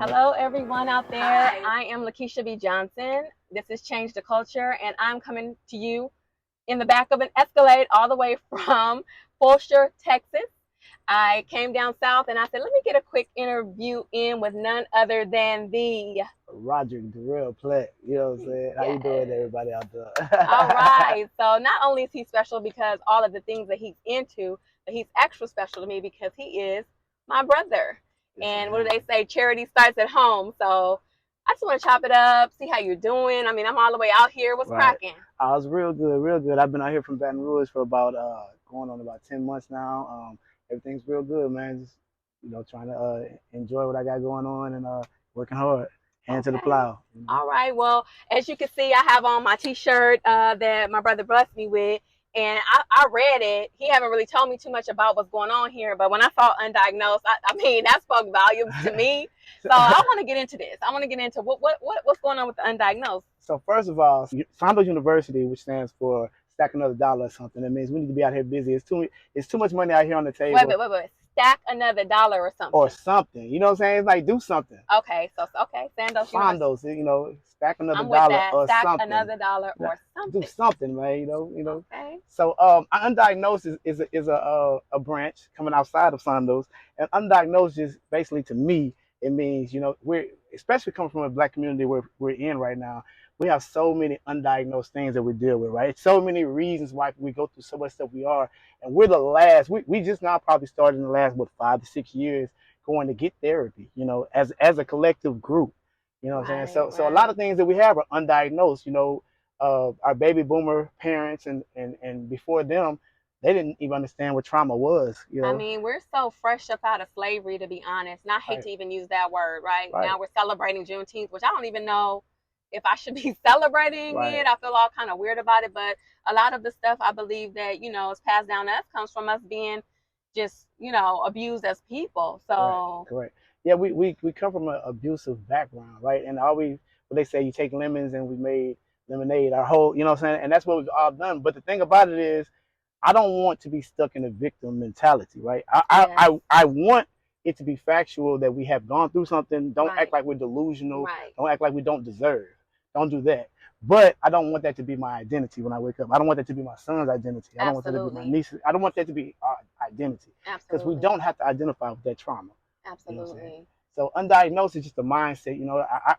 Hello, everyone out there. Hi. I am Lakeisha B. Johnson. This is Change the Culture, and I'm coming to you in the back of an Escalade all the way from Fulshear, Texas. I came down south and I said, let me get a quick interview in with none other than the Roderick the real Platt. You know what I'm saying? How you doing, everybody out there? All right. So not only is he special because all of the things that he's into, but he's extra special to me because he is my brother. Yes, and what do they say? Charity starts at home. So I just want to chop it up, see how you're doing. I mean, I'm all the way out here. What's cracking? I was real good, real good. I've been out here from Baton Rouge for about going on about 10 months now. Everything's real good, man. Just trying to enjoy what I got going on and working hard. Hand to the plow. All right. Well, as you can see, I have on my T-shirt that my brother blessed me with, and I read it. He haven't really told me too much about what's going on here, but when I saw undiagnosed, I mean, that spoke volumes to me. So I want to get into this. I want to get into what's going on with the undiagnosed. So first of all, SANDOS University, which stands for Stack Another Dollar or something, that means we need to be out here busy. It's too much money out here on the table. Wait. Stack another dollar or something. Or something. You know what I'm saying? It's like do something. Okay, SANDOS. SANDOS, stack another dollar or stack something. Another dollar or something. Do something, man. Okay. So undiagnosed is a branch coming outside of SANDOS, and undiagnosed is basically, to me, it means we're, especially coming from a Black community where we're in right now. We have so many undiagnosed things that we deal with, right? So many reasons why we go through so much stuff we are. And we're the last, we just now probably started in the last, 5 to 6 years going to get therapy, as a collective group. You know what I'm saying? So a lot of things that we have are undiagnosed. Our baby boomer parents and before them, they didn't even understand what trauma was. I mean, we're so fresh up out of slavery, to be honest. And I hate to even use that word, right? Now we're celebrating Juneteenth, which I don't even know if I should be celebrating it. I feel all kind of weird about it, but a lot of the stuff I believe that, is passed down to us comes from us being just, abused as people. So correct. Yeah, we come from an abusive background, right? And what they say, you take lemons and we made lemonade, our whole, you know what I'm saying? And that's what we've all done. But the thing about it is, I don't want to be stuck in a victim mentality, right? I want it to be factual that we have gone through something. Don't act like we're delusional. Don't act like we don't deserve. Don't do that. But I don't want that to be my identity when I wake up. I don't want that to be my son's identity. I don't want that to be my niece's. I don't want that to be our identity. Because we don't have to identify with that trauma. Absolutely. So undiagnosed is just a mindset.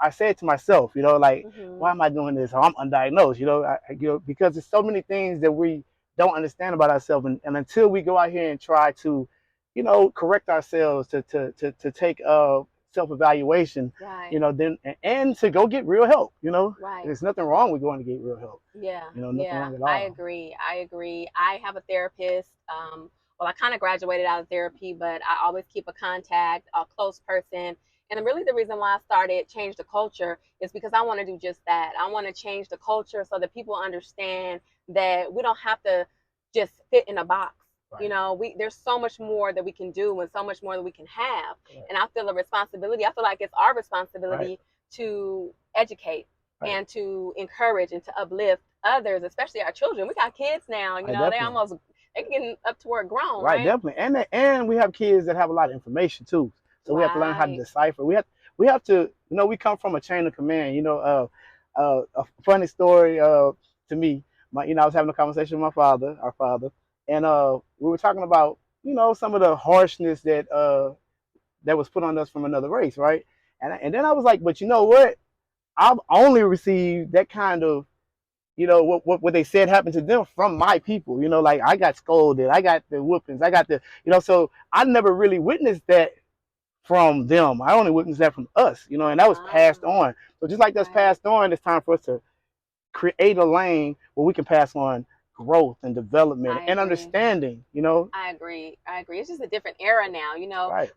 I say it to myself, like, why am I doing this? I'm undiagnosed, because there's so many things that we don't understand about ourselves. And until we go out here and try to, correct ourselves, to take self-evaluation, then and to go get real help. There's nothing wrong with going to get real help. Nothing wrong at all. I agree. I have a therapist. Well, I kind of graduated out of therapy, but I always keep a contact, a close person. And really the reason why I started Change the Culture is because I want to do just that. I want to change the culture so that people understand that we don't have to just fit in a box. There's so much more that we can do and so much more that we can have. And I feel a responsibility. I feel like it's our responsibility to educate and to encourage and to uplift others, especially our children. We got kids now, they're getting up toward grown, right? Definitely. And we have kids that have a lot of information too. So we have to learn how to decipher. We have to, we come from a chain of command. A funny story to me, I was having a conversation with our father, and we were talking about, some of the harshness that was put on us from another race, right? And then I was like, but you know what? I've only received that kind of, what they said happened to them from my people. Like I got scolded, I got the whoopings, I got the, so I never really witnessed that from them. I only witnessed that from us, and that was passed on. So just like that's passed on, it's time for us to create a lane where we can pass on growth and development and understanding. I agree. It's just a different era now.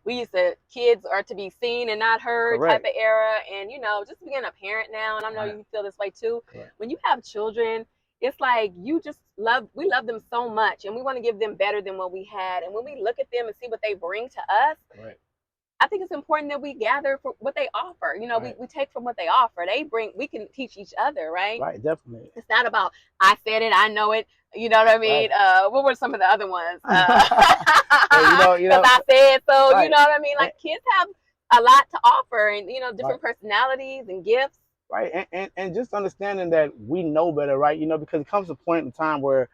We used to, kids are to be seen and not heard type of era. And, just being a parent now, and I know you feel this way too. When you have children, it's like we love them so much and we want to give them better than what we had. And when we look at them and see what they bring to us, I think it's important that we gather for what they offer. We take from what they offer. We can teach each other, right? Right, definitely. It's not about, I said it, I know it. You know what I mean? What were some of the other ones? Because I said so. You know what I mean? Like kids have a lot to offer, and Right. different personalities and gifts. Right. And just understanding that we know better, right? Because it comes a point in time where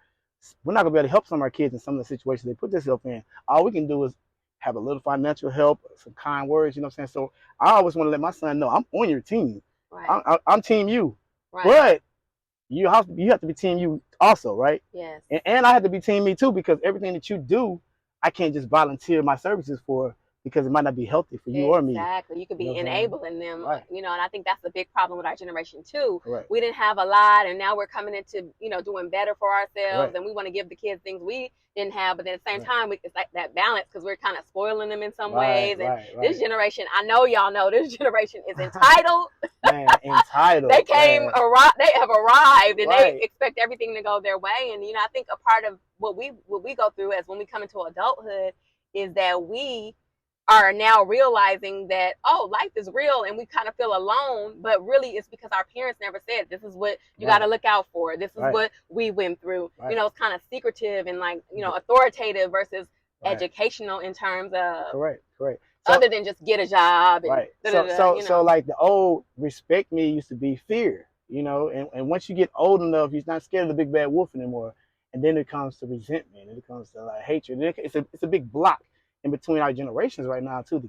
we're not gonna be able to help some of our kids in some of the situations they put themselves in. All we can do is have a little financial help, some kind words, you know what I'm saying? So I always want to let my son know I'm on your team. Right. I'm team you. Right. But you have to be team you also, right? Yes. And I have to be team me too, because everything that you do, I can't just volunteer my services for, because it might not be healthy for you or me. Exactly. You could You know be what I'm saying? enabling them, Right. and I think that's the big problem with our generation too. Correct. We didn't have a lot, and now we're coming into, doing better for ourselves, Correct. and we want to give the kids things we didn't have, but then at the same Right. time, it's like that balance because we're kind of spoiling them in some Right. ways. And Right. this Right. generation, I know y'all know, this generation is entitled. Man, entitled. They Man. they have arrived, and they Right. expect everything to go their way. And I think a part of what we go through as when we come into adulthood is that we are now realizing that, oh, life is real, and we kind of feel alone, but really it's because our parents never said this is what you got to Right. look out for, this is Right. what we went through. Right. It's kind of secretive and, like, authoritative versus Right. educational in terms of Correct. Correct. So, other than just get a job and right. So like the old respect me used to be fear, and once you get old enough, you're not scared of the big bad wolf anymore. And then it comes to resentment, and it comes to like hatred. It's a big block in between our generations right now too. The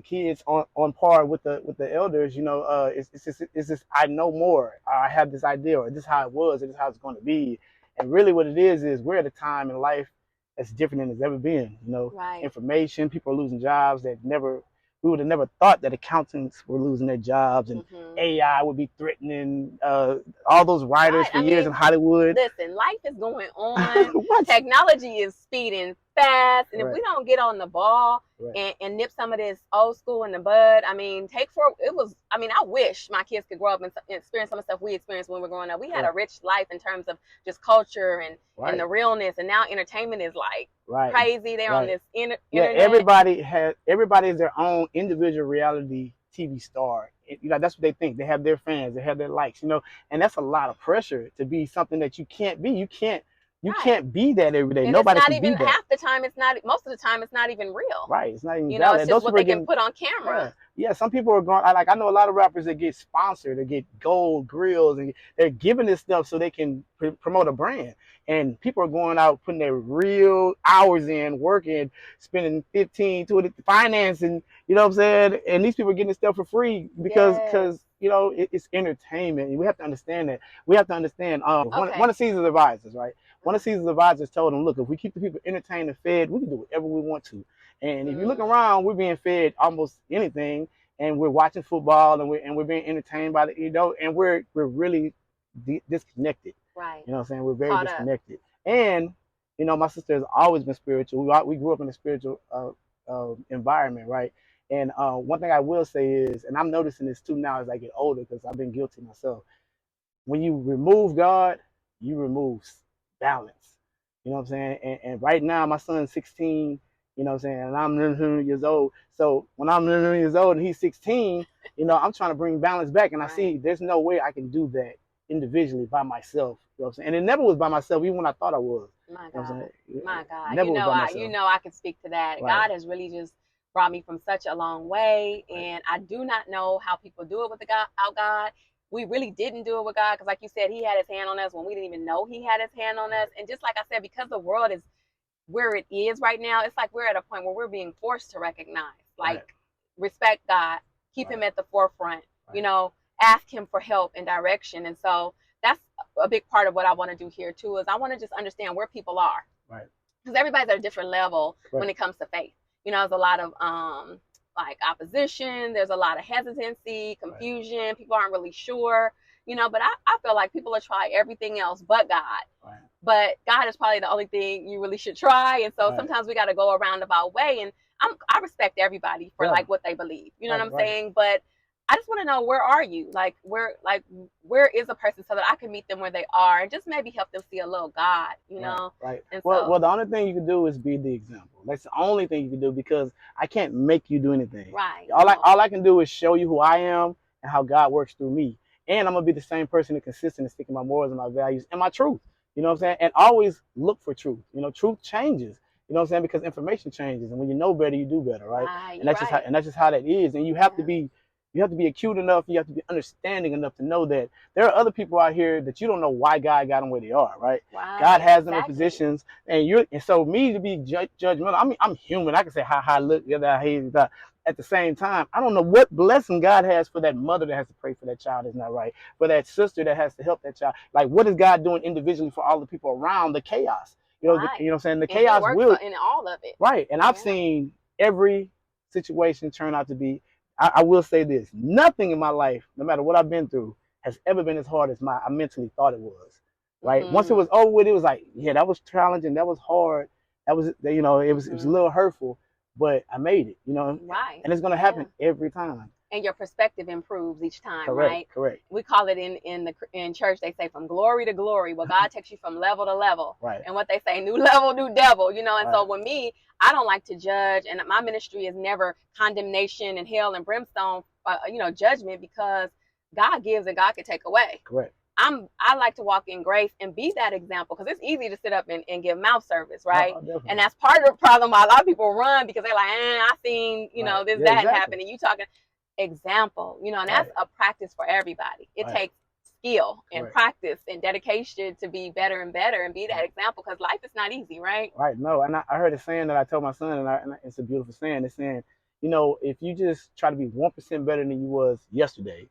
kids on par with the elders, it's just I know more. I have this idea, or this is how it was, or this is how it's going to be. And really, what it is we're at a time in life that's different than it's ever been. right. Information, people are losing jobs that never we would have never thought that accountants were losing their jobs, and Mm-hmm. AI would be threatening all those writers Right. for I years mean, in Hollywood. listen, life is going on. What? Technology is speeding fast. And if we Right, don't get on the ball right, and nip some of this old school in the bud, I mean, I wish my kids could grow up and experience some of the stuff we experienced when we were growing up. We had a correct, rich life in terms of just culture and right, the realness. And now entertainment is like right, crazy. They're on right. this Yeah, internet. everybody is their own individual reality TV star. That's what they think. They have their fans, they have their likes, and that's a lot of pressure to be something that you can't be. You Right. can't be that every day. And it's Nobody not can even be that. half the time, most of the time, it's not even real. Right. It's not even It's valid. just Those what people are they can getting, put on yeah, camera. yeah. Some people are going. I know a lot of rappers that get sponsored, that get gold grills, and they're giving this stuff so they can promote a brand. And people are going out putting their real hours in, working, spending 15, 20, financing. You know what I'm saying? And these people are getting this stuff for free because Yes. it's entertainment. We have to understand that. We have to understand. One Okay. of Caesar's advisors, right? One of Uh-huh. Caesar's advisors told him, "Look, if we keep the people entertained and fed, we can do whatever we want to." And if you look Mm. around, we're being fed almost anything, and we're watching football, and we're being entertained by and we're really disconnected. Right. You know what I'm saying? We're very Caught up. disconnected. And my sister has always been spiritual. We grew up in a spiritual environment, right? And one thing I will say is, and I'm noticing this too now as I get older, because I've been guilty myself. When you remove God, you remove balance. You know what I'm saying? And right now, my son's 16, you know what I'm saying? And I'm 9 years old. So when I'm 9 years old and he's 16, I'm trying to bring balance back. And I Right. see there's no way I can do that individually by myself. You know what I'm saying? And it never was by myself, even when I thought I was. My You know what I'm God. saying? My God. Never was by myself. I can speak to that. Right. God has really just brought me from such a long way. Right. And I do not know how people do it with God. We really didn't do it with God because, like you said, He had His hand on us when we didn't even know He had His hand on us. And just like I said, because the world is where it is right now, it's like we're at a point where we're being forced to recognize, like, Right. respect God, keep Right. Him at the forefront, Right. ask Him for help and direction. And so that's a big part of what I want to do here too, is I want to just understand where people are. Right. Because everybody's at a different level Right. when it comes to faith. There's a lot of like opposition, there's a lot of hesitancy, confusion, right. People aren't really sure, but I feel like people will try everything else but God. Right. But God is probably the only thing you really should try. And so sometimes we got to go a roundabout way. And I respect everybody for like what they believe. You know what I'm saying? But I just want to know, where are you? Where is a person so that I can meet them where they are and just maybe help them see a little God, Right. And well, the only thing you can do is be the example. That's the only thing you can do, because I can't make you do anything. Right. All I can do is show you who I am and how God works through me. And I'm going to be the same person and consistent and sticking my morals and my values and my truth. You know what I'm saying? And always look for truth. Truth changes. You know what I'm saying? Because information changes, and when you know better, you do better, right? Right, And you're that's just how, right. and that's just how that is. And Yeah. you have to be acute enough, you have to be understanding enough to know that there are other people out here that you don't know why God got them where they are, right? God Right, has them in exactly. positions, and so me to be judgmental. I mean, I'm human. I can say how I look, I hate that. At the same time, I don't know what blessing God has for that mother that has to pray for that child is not right, for that sister that has to help that child. Like, what is God doing individually for all the people around the chaos? You know Right. what I'm saying? The And he chaos works will. in all of it. Right. And I've Yeah. seen every situation turn out to be, I will say this, nothing in my life, no matter what I've been through, has ever been as hard as I mentally thought it was. Right. Once it Mhm. was over with, it was like, yeah, that was challenging. That was hard. That was, it was a Mhm. little hurtful, but I made it, Right. and it's going to Yeah. happen every time. And your perspective improves each time, Correct. right? Correct. We call it in church. They say from glory to glory. Well, God takes you from level to level, Right. and what they say, new level, new devil. And so Right. with me, I don't like to judge, and my ministry is never condemnation and hell and brimstone, judgment, because God gives and God can take away. Correct. I like to walk in grace and be that example, because it's easy to sit up and give mouth service, No, right? And definitely. that's part of the problem why a lot of people run, because they're like, I seen, Right. this, Yeah, that exactly. happened, and you talking example, and that's Right. a practice for everybody. It Right. takes skill and Correct. practice and dedication to be better and better and be that Right. example, because life is not easy, right? Right. No, and I heard a saying that I told my son, and it's a beautiful saying. It's saying, if you just try to be 1% better than you was yesterday,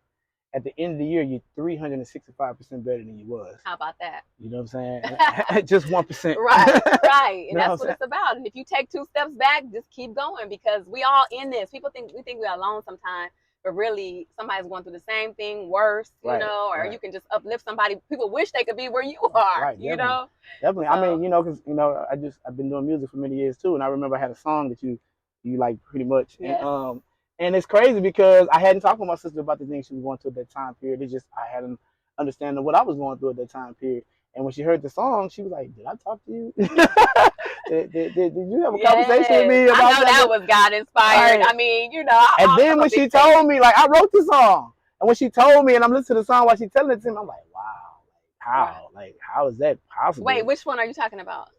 at the end of the year, you're 365% better than you was. How about that? You know what I'm saying? Just 1%. Right, right. You And know what that's I'm what saying? it's about. And if you take 2 steps back, just keep going, because we all in this. People think we think we're alone sometimes, but really somebody's going through the same thing, worse, Right. or you Right. can just uplift somebody. People wish they could be where you are, Right. Definitely. Definitely. I So mean, because I've been doing music for many years too, and I remember I had a song that you like pretty much, yes. and it's crazy because I hadn't talked with my sister about the things she was going through at that time period. It's just I hadn't understanding what I was going through at that time period. And when she heard the song, she was like, "Did I talk to you? did you have a conversation with Yes, me I about know that something?" was God inspired. Right. I mean, I'm And then a when big she fan. told me, like, I wrote the song, and when she told me, and I'm listening to the song while she's telling it to me, I'm like, wow, Right. like, how is that Wait, possible? which one are you talking about?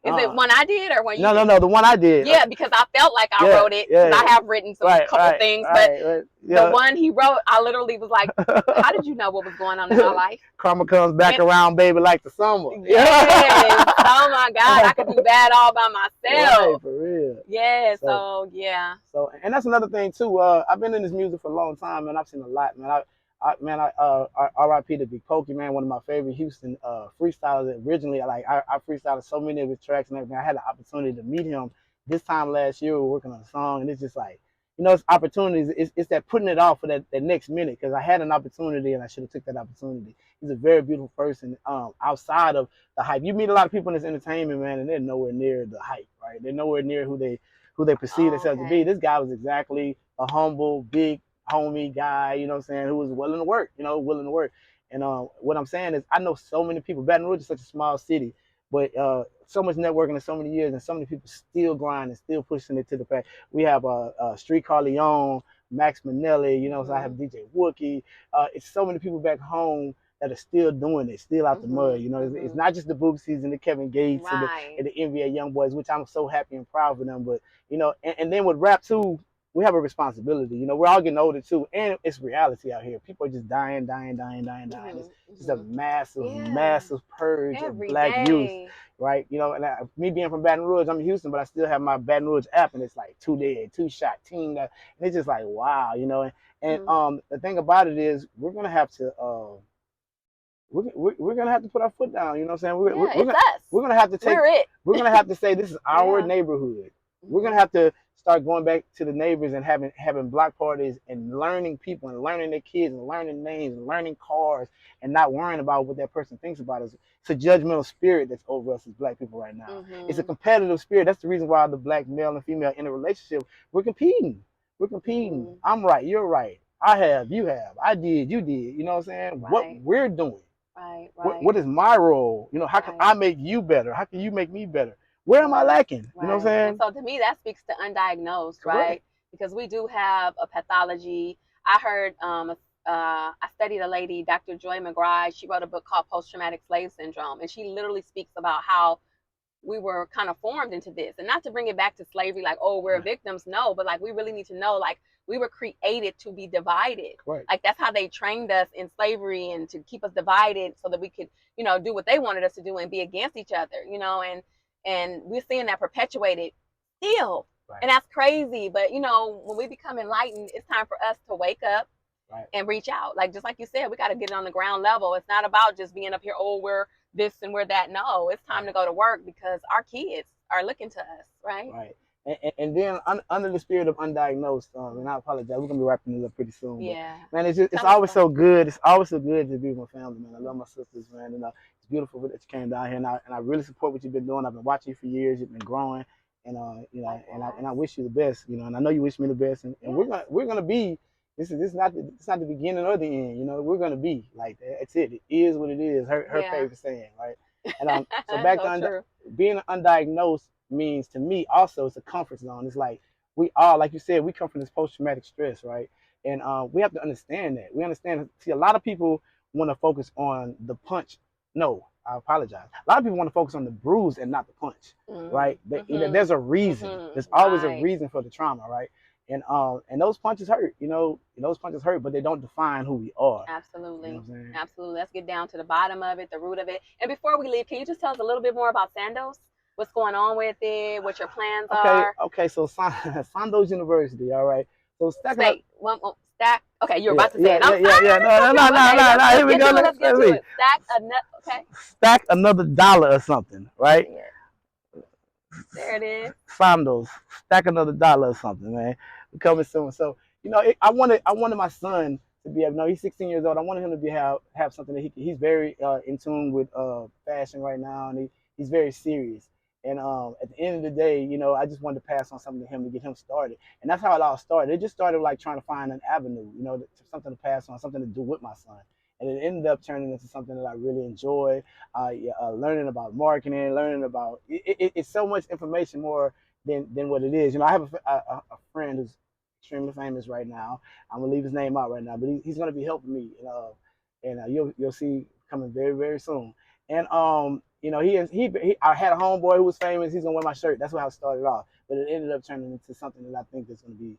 Is it Uh, one I did or one you no, no, did? no, the one I did. Yeah, because I felt like I Yeah, wrote it, because yeah, I have written some right, couple right, things, but right, right. the Yeah. one he wrote, I literally was like, how did you know what was going on in my life? Karma comes back And around, baby, like the summer. yes, oh my God, I could do bad all by Right, myself. for real. Yeah, So, so yeah. and that's another thing too. I've been in this music for a long time, man. I've seen a lot, man. R.I.P. to Big Pokey, man. One of my favorite Houston freestylers. Originally, I freestyled so many of his tracks and everything. I had the opportunity to meet him this time last year. We were working on a song, and it's just like, it's opportunities. It's that putting it off for that next minute, because I had an opportunity and I should have took that opportunity. He's a very beautiful person. Outside of the hype, you meet a lot of people in this entertainment, man, and they're nowhere near the hype, right? They're nowhere near who they perceive Oh, themselves to be. okay. This guy was exactly a humble, big homie guy, you know what I'm saying, who was willing to work, willing to work. And what I'm saying is, I know so many people. Baton Rouge is such a small city, but so much networking in so many years, and so many people still grinding, still pushing it to the back. We have Streetcar Leon, Max Manelli, so I have Mm-hmm. DJ Wookie. It's so many people back home that are still doing it, still out the mud. Mm-hmm. It's Mm-hmm. not just the Boogsies and the Kevin Gates and Right. the NBA young boys, which I'm so happy and proud of them. But and then with rap too, we have a responsibility. We're all getting older too, and it's reality out here. People are just dying, dying, dying, dying, dying. It's Mm-hmm. just a Mm-hmm. massive, Yeah, massive purge of every black youth, day. right? And me being from Baton Rouge, I'm in Houston, but I still have my Baton Rouge app, and it's like two dead, two shot, team that, and it's just like wow, And Mm-hmm. the thing about it is, we're gonna have to. We're gonna have to put our foot down. You know what I'm saying? Yeah, it's us. We're gonna have to take. We're it. We're gonna have to say this is our Yeah. neighborhood. We're gonna Mm-hmm. have to start going back to the neighbors and having block parties and learning people and learning their kids and learning names and learning cars and not worrying about what that person thinks about us. It's a judgmental spirit that's over us as black people right now. It's a Mm-hmm. competitive spirit. That's the reason why the black male and female in a relationship, we're competing. We're competing. Mm-hmm. I'm right. You're right. I have. You have. I did. You did. You know what I'm saying? What Right. we're doing. Right. What Right. what is my role? How can Right. I make you better? How can you make me better? Where am I Right. lacking? You know what I'm Right. And saying? so to me, that speaks to undiagnosed, Correct. right? Because we do have a pathology. I heard, I studied a lady, Dr. Joy McBride. She wrote a book called Post Traumatic Slave Syndrome, and she literally speaks about how we were kind of formed into this. And not to bring it back to slavery, like, oh, we're victims. No, but like we really need to know, like, we were created to be divided. Right. Like that's how they trained us in slavery, and to keep us divided so that we could, do what they wanted us to do and be against each other, and we're seeing that perpetuated still. Right. And that's crazy. But when we become enlightened, it's time for us to wake up. Right. And reach out. Like, just like you said, we got to get it on the ground level. It's not about just being up here, oh, we're this and we're that. No, it's time to go to work, because our kids are looking to us, right? Right. And then under the spirit of undiagnosed, and I apologize, we're gonna be wrapping this up pretty soon. Yeah. But, man, it's always so good. It's always so good to be with my family, man. I love my sisters, man. And it's beautiful that you came down here, and I really support what you've been doing. I've been watching you for years. You've been growing, and and I wish you the best, and I know you wish me the best, and we're gonna be. This is not the beginning or the end. We're gonna be like that. It's it. It is what it is. Her favorite saying, right? And so back to being undiagnosed means, to me, also it's a comfort zone. It's like we all, like you said, we come from this post-traumatic stress, right? And we have to understand that. We understand. See, a lot of people want to focus on the punch. No, I apologize. A lot of people want to focus on the bruise and not the punch, right? There's a reason. There's always a reason for the trauma, right? And those punches hurt, those punches hurt, but they don't define who we are. Absolutely. Absolutely. Let's get down to the bottom of it, the root of it. And before we leave, can you just tell us a little bit more about SANDOS? What's going on with it? What your plans are? Okay. So SANDOS University, all right. So stack. Okay, you're about to say it. No. Here we go. Let's get to it. Stack another dollar or something, right? Yeah. There it is. SANDOS. Stack another dollar or something, man. We're coming soon. So I wanted my son to be able. He's 16 years old. I wanted him to have something that he's very in tune with fashion right now, and he's very serious. And at the end of the day, I just wanted to pass on something to him to get him started. And that's how it all started. It just started like trying to find an avenue, something to pass on, something to do with my son. And it ended up turning into something that I really enjoy, learning about marketing, learning about it's so much information more than what it is. I have a friend who's extremely famous right now. I'm gonna leave his name out right now, but he's gonna be helping me, and you'll see coming very, very soon. And I had a homeboy who was famous. He's gonna wear my shirt. That's how it started off. But it ended up turning into something that I think is gonna be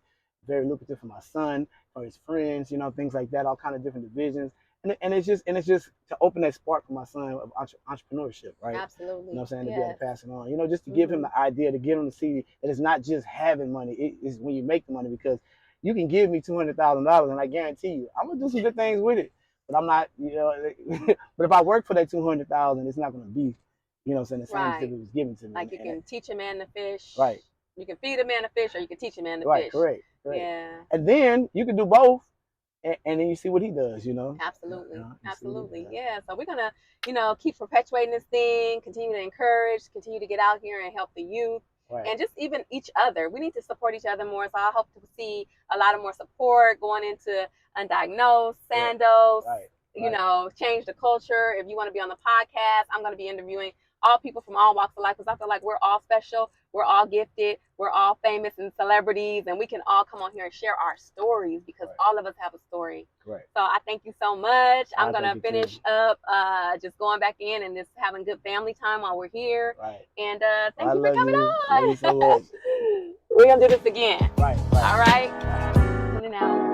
very lucrative for my son, for his friends, things like that, all kind of different divisions. And it's just to open that spark for my son of entrepreneurship, right? Absolutely. You know what I'm saying? To be able to pass it on. Just to give him the idea, to get him to see that it's not just having money. It is when you make the money, because you can give me $200,000 and I guarantee you I'm gonna do some good things with it. But I'm not, but if I work for that $200,000, it's not gonna be, the same as if it was given to me. Like you can teach a man to fish. Right. You can feed a man to fish, or you can teach a man to fish. Right, correct. Yeah. And then you can do both. And then you see what he does, Absolutely. Absolutely. Yeah. So we're going to, keep perpetuating this thing, continue to encourage, continue to get out here and help the youth. Right. And just even each other. We need to support each other more. So I hope to see a lot of more support going into undiagnosed, SANDOS, change the culture. If you want to be on the podcast, I'm going to be interviewing all people from all walks of life, because I feel like we're all special, we're all gifted, we're all famous and celebrities, and we can all come on here and share our stories, because all of us have a story. Right. So I thank you so much. I'm going to finish up just going back in and just having good family time while we're here. Right. And thank you for coming on. Love you so much. We're going to do this again. Right. All right. Tuning out.